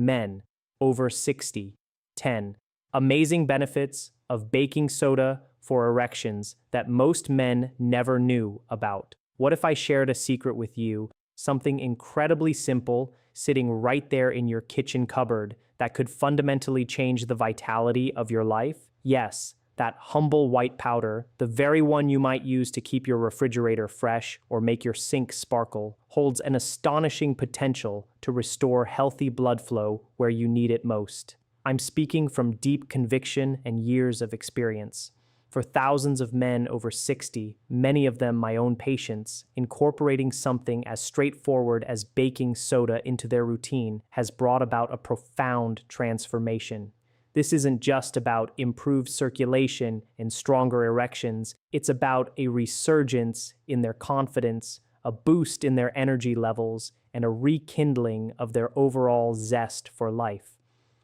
Men over 60. 10. Amazing benefits of baking soda for erections that most men never knew about. What if I shared a secret with you, something incredibly simple, sitting right there in your kitchen cupboard that could fundamentally change the vitality of your life? Yes, that humble white powder, the very one you might use to keep your refrigerator fresh or make your sink sparkle, holds an astonishing potential to restore healthy blood flow where you need it most. I'm speaking from deep conviction and years of experience. For thousands of men over 60, many of them my own patients, incorporating something as straightforward as baking soda into their routine has brought about a profound transformation. This isn't just about improved circulation and stronger erections, it's about a resurgence in their confidence, a boost in their energy levels, and a rekindling of their overall zest for life.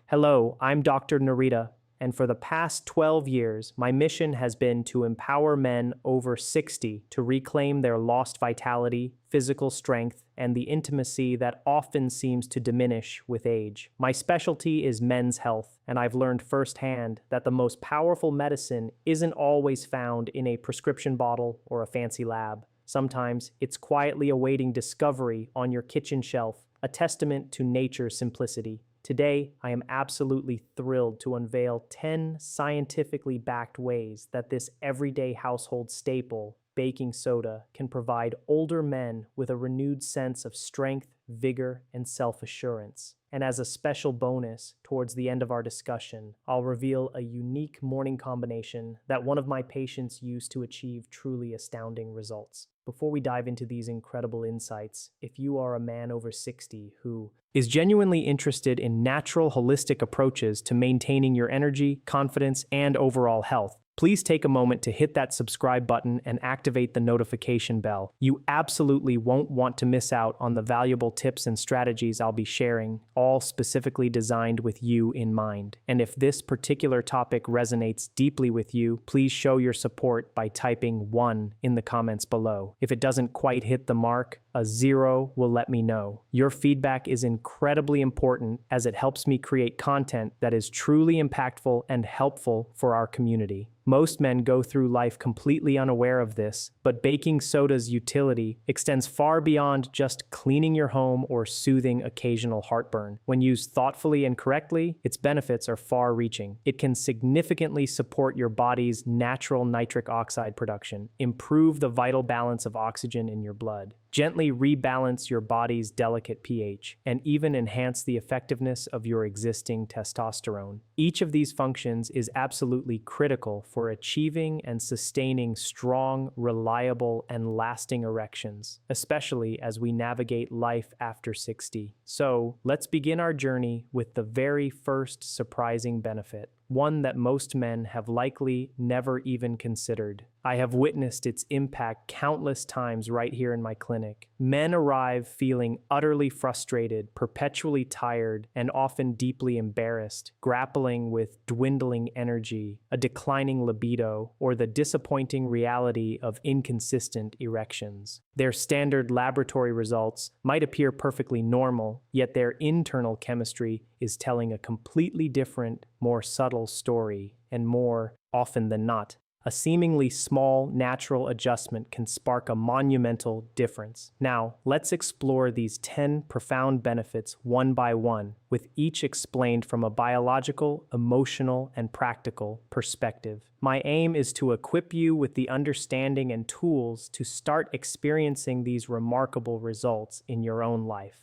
Hello, I'm Dr. Narita, and for the past 12 years, my mission has been to empower men over 60 to reclaim their lost vitality, physical strength, and the intimacy that often seems to diminish with age. My specialty is men's health, and I've learned firsthand that the most powerful medicine isn't always found in a prescription bottle or a fancy lab. Sometimes it's quietly awaiting discovery on your kitchen shelf, a testament to nature's simplicity. Today, I am absolutely thrilled to unveil 10 scientifically backed ways that this everyday household staple, baking soda, can provide older men with a renewed sense of strength, vigor, and self-assurance. And as a special bonus, towards the end of our discussion, I'll reveal a unique morning combination that one of my patients used to achieve truly astounding results. Before we dive into these incredible insights, if you are a man over 60 who is genuinely interested in natural, holistic approaches to maintaining your energy, confidence, and overall health, please take a moment to hit that subscribe button and activate the notification bell. You absolutely won't want to miss out on the valuable tips and strategies I'll be sharing, all specifically designed with you in mind. And if this particular topic resonates deeply with you, please show your support by typing 1 in the comments below. If it doesn't quite hit the mark, a 0 will let me know. Your feedback is incredibly important as it helps me create content that is truly impactful and helpful for our community. Most men go through life completely unaware of this, but baking soda's utility extends far beyond just cleaning your home or soothing occasional heartburn. When used thoughtfully and correctly, its benefits are far-reaching. It can significantly support your body's natural nitric oxide production, improve the vital balance of oxygen in your blood, gently rebalance your body's delicate pH, and even enhance the effectiveness of your existing testosterone. Each of these functions is absolutely critical for achieving and sustaining strong, reliable, and lasting erections, especially as we navigate life after 60. So, let's begin our journey with the very first surprising benefit, one that most men have likely never even considered. I have witnessed its impact countless times right here in my clinic. Men arrive feeling utterly frustrated, perpetually tired, and often deeply embarrassed, grappling with dwindling energy, a declining libido, or the disappointing reality of inconsistent erections. Their standard laboratory results might appear perfectly normal, yet their internal chemistry is telling a completely different, more subtle story, and more often than not, a seemingly small, natural adjustment can spark a monumental difference. Now, let's explore these 10 profound benefits one by one, with each explained from a biological, emotional, and practical perspective. My aim is to equip you with the understanding and tools to start experiencing these remarkable results in your own life.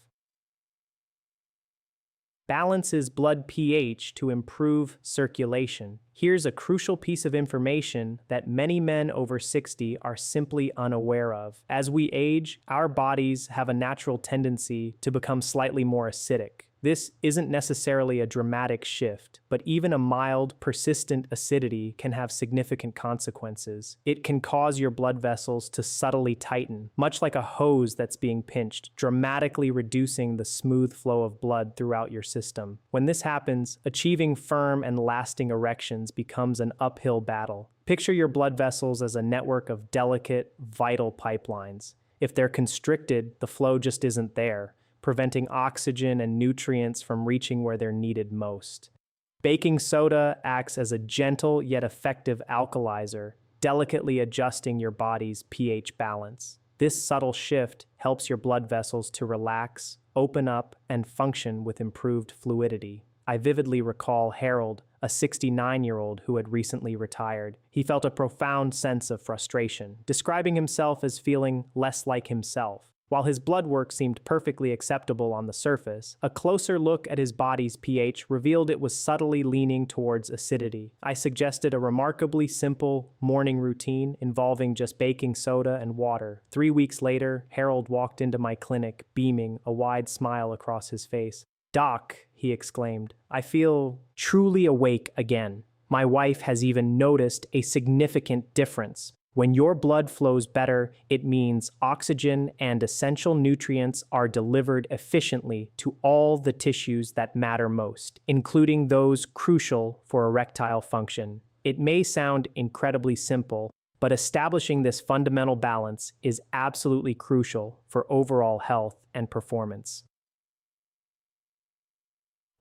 Balances blood pH to improve circulation. Here's a crucial piece of information that many men over 60 are simply unaware of. As we age, our bodies have a natural tendency to become slightly more acidic. This isn't necessarily a dramatic shift, but even a mild, persistent acidity can have significant consequences. It can cause your blood vessels to subtly tighten, much like a hose that's being pinched, dramatically reducing the smooth flow of blood throughout your system. When this happens, achieving firm and lasting erections becomes an uphill battle. Picture your blood vessels as a network of delicate, vital pipelines. If they're constricted, the flow just isn't there. preventing oxygen and nutrients from reaching where they're needed most. Baking soda acts as a gentle yet effective alkalizer, delicately adjusting your body's pH balance. This subtle shift helps your blood vessels to relax, open up, and function with improved fluidity. I vividly recall Harold, a 69-year-old who had recently retired. He felt a profound sense of frustration, describing himself as feeling less like himself. While his blood work seemed perfectly acceptable on the surface, a closer look at his body's pH revealed it was subtly leaning towards acidity. I suggested a remarkably simple morning routine involving just baking soda and water. 3 weeks later, Harold walked into my clinic, beaming, a wide smile across his face. "Doc," he exclaimed, "I feel truly awake again. My wife has even noticed a significant difference. When your blood flows better, it means oxygen and essential nutrients are delivered efficiently to all the tissues that matter most, including those crucial for erectile function." It may sound incredibly simple, but establishing this fundamental balance is absolutely crucial for overall health and performance.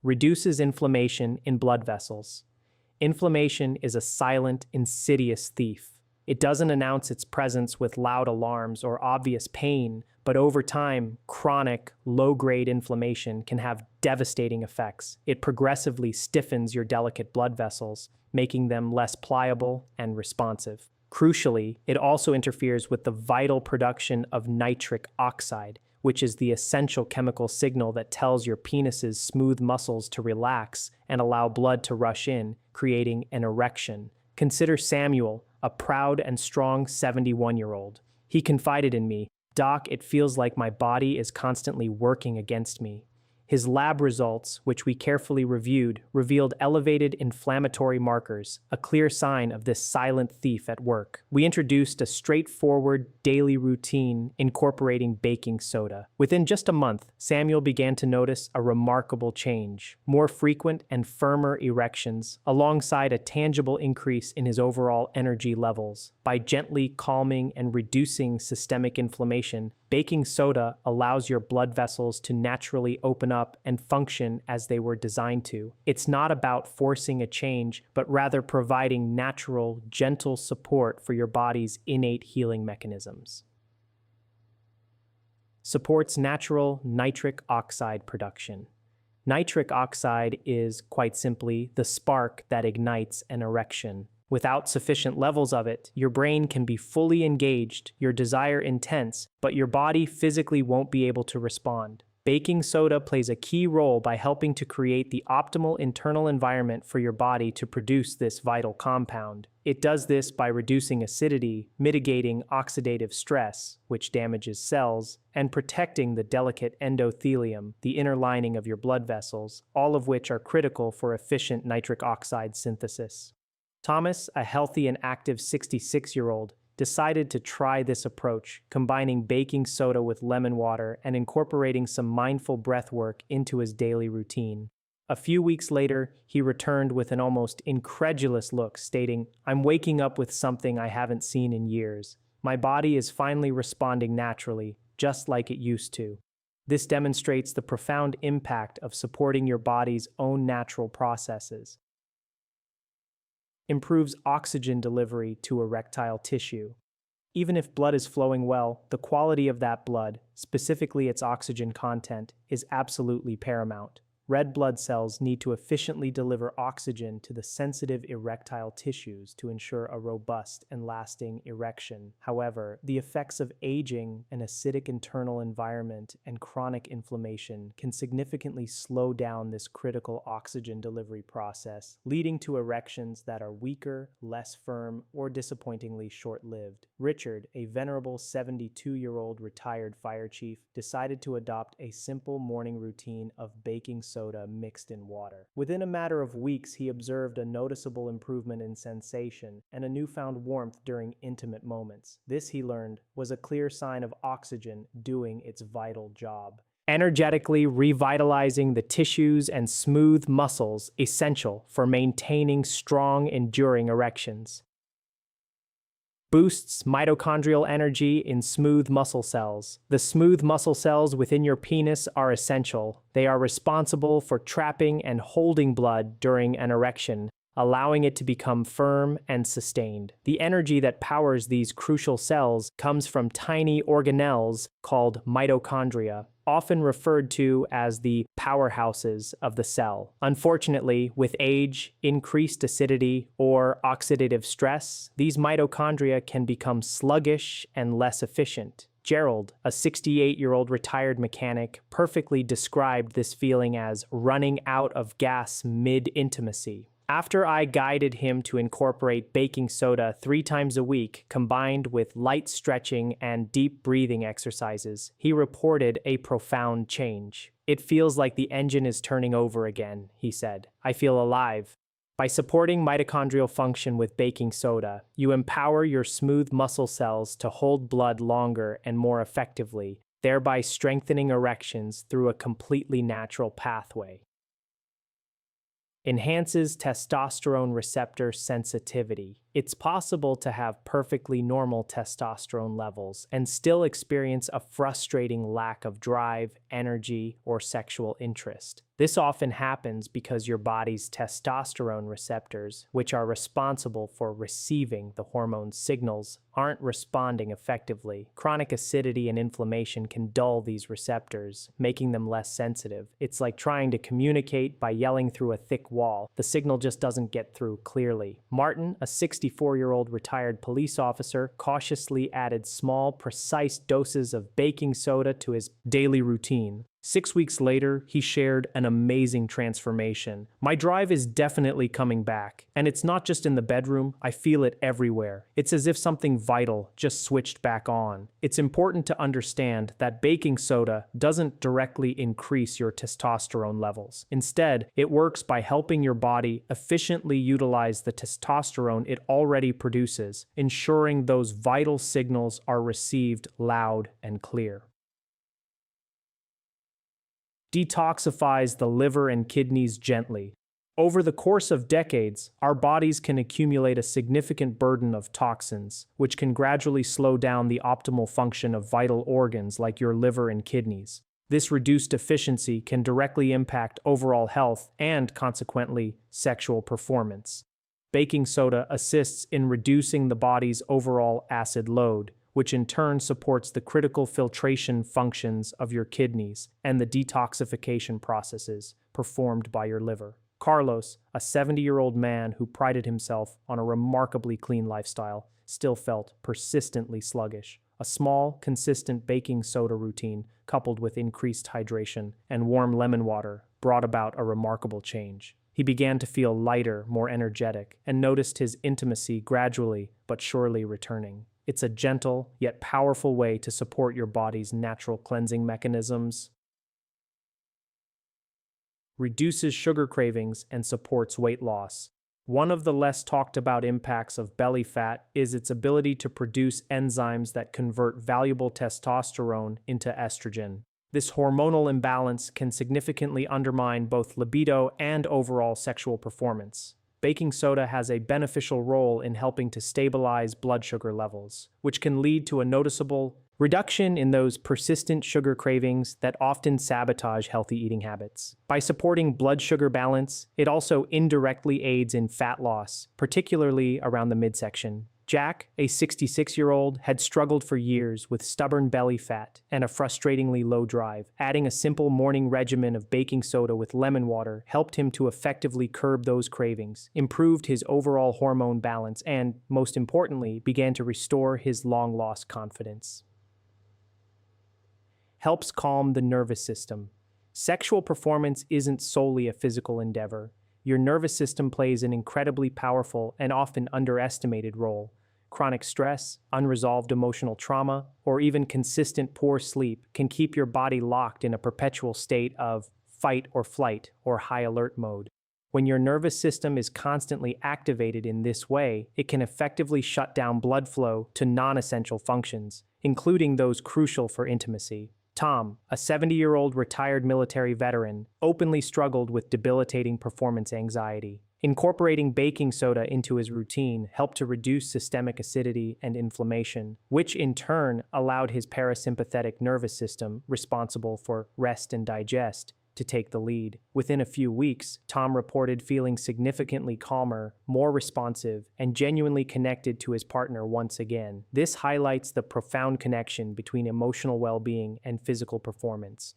Reduces inflammation in blood vessels. Inflammation is a silent, insidious thief. It doesn't announce its presence with loud alarms or obvious pain, but over time, chronic, low-grade inflammation can have devastating effects. It progressively stiffens your delicate blood vessels, making them less pliable and responsive. Crucially, it also interferes with the vital production of nitric oxide, which is the essential chemical signal that tells your penis's smooth muscles to relax and allow blood to rush in, creating an erection. Consider Samuel, a proud and strong 71-year-old. He confided in me, "Doc, it feels like my body is constantly working against me." His lab results, which we carefully reviewed, revealed elevated inflammatory markers, a clear sign of this silent thief at work. We introduced a straightforward daily routine incorporating baking soda. Within just a month, Samuel began to notice a remarkable change: more frequent and firmer erections, alongside a tangible increase in his overall energy levels. By gently calming and reducing systemic inflammation, baking soda allows your blood vessels to naturally open up and function as they were designed to. It's not about forcing a change, but rather providing natural, gentle support for your body's innate healing mechanisms. Supports natural nitric oxide production. Nitric oxide is, quite simply, the spark that ignites an erection. Without sufficient levels of it, your brain can be fully engaged, your desire intense, but your body physically won't be able to respond. Baking soda plays a key role by helping to create the optimal internal environment for your body to produce this vital compound. It does this by reducing acidity, mitigating oxidative stress, which damages cells, and protecting the delicate endothelium, the inner lining of your blood vessels, all of which are critical for efficient nitric oxide synthesis. Thomas, a healthy and active 66-year-old, decided to try this approach, combining baking soda with lemon water and incorporating some mindful breath work into his daily routine. A few weeks later, he returned with an almost incredulous look, stating, "I'm waking up with something I haven't seen in years. My body is finally responding naturally, just like it used to." This demonstrates the profound impact of supporting your body's own natural processes. Improves oxygen delivery to erectile tissue. Even if blood is flowing well, the quality of that blood, specifically its oxygen content, is absolutely paramount. Red blood cells need to efficiently deliver oxygen to the sensitive erectile tissues to ensure a robust and lasting erection. However, the effects of aging, an acidic internal environment, and chronic inflammation can significantly slow down this critical oxygen delivery process, leading to erections that are weaker, less firm, or disappointingly short-lived. Richard, a venerable 72-year-old retired fire chief, decided to adopt a simple morning routine of baking soda mixed in water. Within a matter of weeks, he observed a noticeable improvement in sensation and a newfound warmth during intimate moments. This, he learned, was a clear sign of oxygen doing its vital job, energetically revitalizing the tissues and smooth muscles essential for maintaining strong, enduring erections. Boosts mitochondrial energy in smooth muscle cells. The smooth muscle cells within your penis are essential. They are responsible for trapping and holding blood during an erection, allowing it to become firm and sustained. The energy that powers these crucial cells comes from tiny organelles called mitochondria, often referred to as the powerhouses of the cell. Unfortunately, with age, increased acidity, or oxidative stress, these mitochondria can become sluggish and less efficient. Gerald, a 68-year-old retired mechanic, perfectly described this feeling as running out of gas mid-intimacy. After I guided him to incorporate baking soda 3 times a week, combined with light stretching and deep breathing exercises, he reported a profound change. "It feels like the engine is turning over again," he said. "I feel alive." By supporting mitochondrial function with baking soda, you empower your smooth muscle cells to hold blood longer and more effectively, thereby strengthening erections through a completely natural pathway. Enhances testosterone receptor sensitivity. It's possible to have perfectly normal testosterone levels and still experience a frustrating lack of drive, energy, or sexual interest. This often happens because your body's testosterone receptors, which are responsible for receiving the hormone's signals, aren't responding effectively. Chronic acidity and inflammation can dull these receptors, making them less sensitive. It's like trying to communicate by yelling through a thick wall. The signal just doesn't get through clearly. Martin, a 64-year-old retired police officer, cautiously added small, precise doses of baking soda to his daily routine. 6 weeks later, he shared an amazing transformation. "My drive is definitely coming back, and it's not just in the bedroom, I feel it everywhere. It's as if something vital just switched back on." It's important to understand that baking soda doesn't directly increase your testosterone levels. Instead, it works by helping your body efficiently utilize the testosterone it already produces, ensuring those vital signals are received loud and clear. Detoxifies the liver and kidneys gently. Over the course of decades, our bodies can accumulate a significant burden of toxins, which can gradually slow down the optimal function of vital organs like your liver and kidneys. This reduced efficiency can directly impact overall health and, consequently, sexual performance. Baking soda assists in reducing the body's overall acid load, which in turn supports the critical filtration functions of your kidneys and the detoxification processes performed by your liver. Carlos, a 70-year-old man who prided himself on a remarkably clean lifestyle, still felt persistently sluggish. A small, consistent baking soda routine, coupled with increased hydration and warm lemon water, brought about a remarkable change. He began to feel lighter, more energetic, and noticed his intimacy gradually but surely returning. It's a gentle, yet powerful way to support your body's natural cleansing mechanisms. Reduces sugar cravings and supports weight loss. One of the less talked about impacts of belly fat is its ability to produce enzymes that convert valuable testosterone into estrogen. This hormonal imbalance can significantly undermine both libido and overall sexual performance. Baking soda has a beneficial role in helping to stabilize blood sugar levels, which can lead to a noticeable reduction in those persistent sugar cravings that often sabotage healthy eating habits. By supporting blood sugar balance, it also indirectly aids in fat loss, particularly around the midsection. Jack, a 66-year-old, had struggled for years with stubborn belly fat and a frustratingly low drive. Adding a simple morning regimen of baking soda with lemon water helped him to effectively curb those cravings, improved his overall hormone balance, and, most importantly, began to restore his long-lost confidence. Helps calm the nervous system. Sexual performance isn't solely a physical endeavor. Your nervous system plays an incredibly powerful and often underestimated role. Chronic stress, unresolved emotional trauma, or even consistent poor sleep can keep your body locked in a perpetual state of fight or flight or high alert mode. When your nervous system is constantly activated in this way, it can effectively shut down blood flow to non-essential functions, including those crucial for intimacy. Tom, a 70-year-old retired military veteran, openly struggled with debilitating performance anxiety. Incorporating baking soda into his routine helped to reduce systemic acidity and inflammation, which in turn allowed his parasympathetic nervous system, responsible for rest and digest, to take the lead. Within a few weeks, Tom reported feeling significantly calmer, more responsive, and genuinely connected to his partner once again. This highlights the profound connection between emotional well-being and physical performance.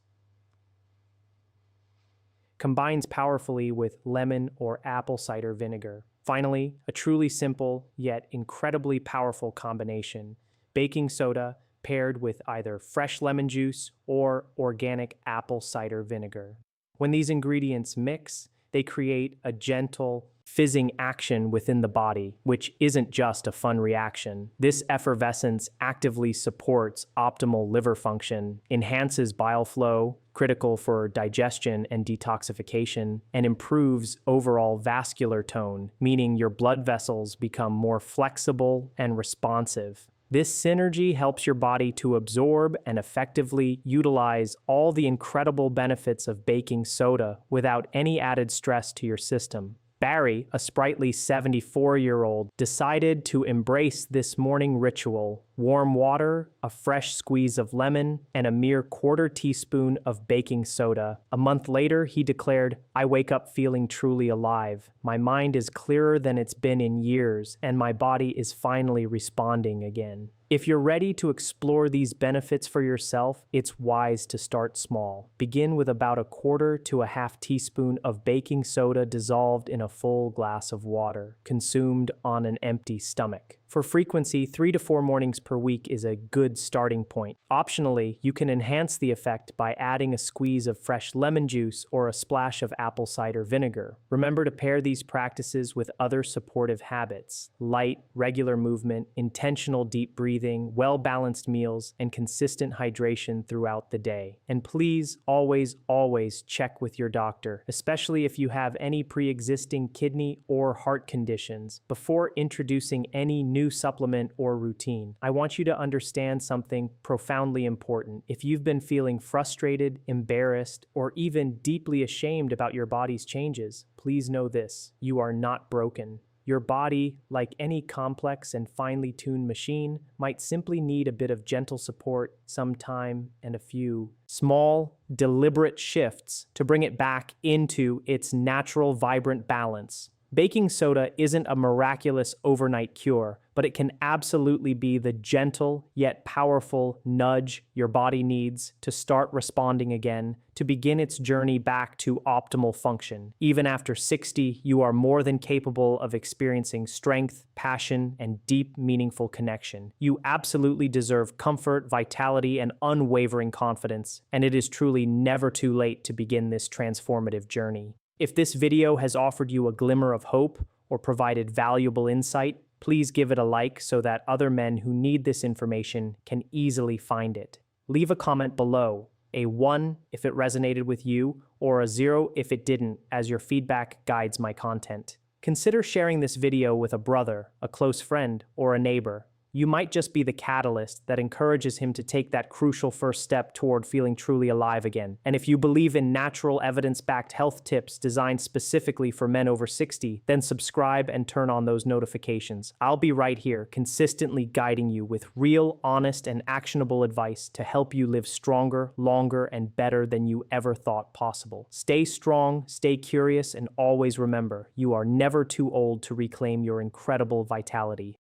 Combines powerfully with lemon or apple cider vinegar. Finally, a truly simple yet incredibly powerful combination: baking soda paired with either fresh lemon juice or organic apple cider vinegar. When these ingredients mix, they create a gentle, fizzing action within the body, which isn't just a fun reaction. This effervescence actively supports optimal liver function, enhances bile flow, critical for digestion and detoxification, and improves overall vascular tone, meaning your blood vessels become more flexible and responsive. This synergy helps your body to absorb and effectively utilize all the incredible benefits of baking soda without any added stress to your system. Barry, a sprightly 74-year-old, decided to embrace this morning ritual: warm water, a fresh squeeze of lemon, and a mere quarter teaspoon of baking soda. A month later, he declared, "I wake up feeling truly alive. My mind is clearer than it's been in years, and my body is finally responding again." If you're ready to explore these benefits for yourself, it's wise to start small. Begin with about a quarter to a half teaspoon of baking soda dissolved in a full glass of water, consumed on an empty stomach. For frequency, 3 to 4 mornings per week is a good starting point. Optionally, you can enhance the effect by adding a squeeze of fresh lemon juice or a splash of apple cider vinegar. Remember to pair these practices with other supportive habits: light, regular movement, intentional deep breathing, well-balanced meals, and consistent hydration throughout the day. And please, always check with your doctor, especially if you have any pre-existing kidney or heart conditions, before introducing any new supplement or routine. I want you to understand something profoundly important. If you've been feeling frustrated, embarrassed, or even deeply ashamed about your body's changes, please know this: you are not broken. Your body, like any complex and finely tuned machine, might simply need a bit of gentle support, some time, and a few small, deliberate shifts to bring it back into its natural, vibrant balance. Baking soda isn't a miraculous overnight cure, but it can absolutely be the gentle yet powerful nudge your body needs to start responding again, to begin its journey back to optimal function. Even after 60, you are more than capable of experiencing strength, passion, and deep, meaningful connection. You absolutely deserve comfort, vitality, and unwavering confidence, and it is truly never too late to begin this transformative journey. If this video has offered you a glimmer of hope or provided valuable insight, please give it a like so that other men who need this information can easily find it. Leave a comment below, a 1 if it resonated with you, or a 0 if it didn't, as your feedback guides my content. Consider sharing this video with a brother, a close friend, or a neighbor. You might just be the catalyst that encourages him to take that crucial first step toward feeling truly alive again. And if you believe in natural, evidence-backed health tips designed specifically for men over 60, then subscribe and turn on those notifications. I'll be right here, consistently guiding you with real, honest, and actionable advice to help you live stronger, longer, and better than you ever thought possible. Stay strong, stay curious, and always remember, you are never too old to reclaim your incredible vitality.